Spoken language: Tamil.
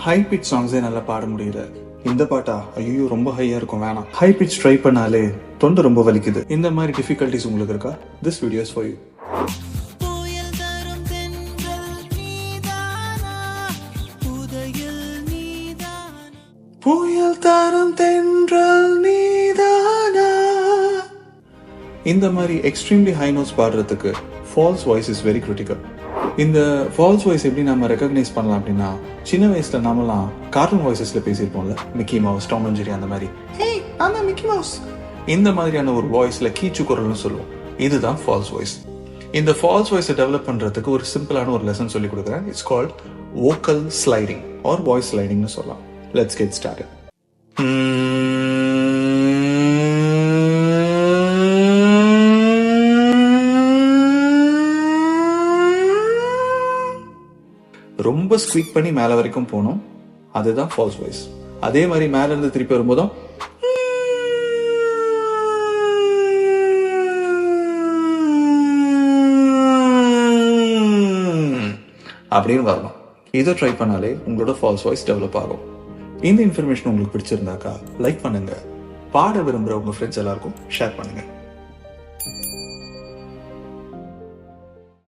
ஹை பிச் சாங்ஸே நல்லா பாட முடியல. இந்த பாட்டா ஐயோ ரொம்ப ஹையா இருக்கும், வேணாம். ஹை பிச் ட்ரை பண்ணாலே தொண்டை ரொம்ப வலிக்குது. இந்த மாதிரி டிஃபிகல்ட்டிஸ் உங்களுக்கு இருக்கா? This video is for you. புயல் தரும் தென்றல் நீதானா. இந்த மாதிரி எக்ஸ்ட்ரீம்லி ஹை நோட்ஸ் பாடுறதுக்கு false voice is very critical. இந்த ஃபால்ஸ் வாய்ஸ் எப்படி நம்ம ரெகக்னைஸ் பண்ணலாம் அப்படின்னா, சின்ன வயசுல நாமெல்லாம் கார்ட்டூன் வாய்ஸஸ்ல பேசியிருப்போம்ல, Mickey Mouse, Tom and Jerry, அந்த மாதிரி மிக்கி மவுஸ், இந்த மாதிரியான ஒரு வாய்ஸ்ல கீச்சு குரல்னு சொல்லுவோம். இதுதான் ஃபால்ஸ் வாய்ஸ். இந்த ஃபால்ஸ் வாய்ஸை டெவலப் பண்றதுக்கு ஒரு சிம்பிளான ஒரு லெசன் சொல்லி கொடுக்குறேன். It's called vocal sliding or voice ஸ்லைடிங்னு சொல்லலாம். Let's get started. ரொம்ப ஸ்குவீக் பண்ணி மேலே வரைக்கும் போகணும், அதுதான் ஃபால்ஸ் வாய்ஸ். அதே மாதிரி மேல இருந்து திருப்பி வரும்போதும் அப்படின்னு வரணும். இதை ட்ரை பண்ணாலே உங்களோட ஃபால்ஸ் வாய்ஸ் டெவலப் ஆகும். இந்த இன்ஃபர்மேஷன் உங்களுக்கு பிடிச்சிருந்தாக்கா லைக் பண்ணுங்க. பாட விரும்புகிற உங்க ஃப்ரெண்ட்ஸ் எல்லாருக்கும் ஷேர் பண்ணுங்க.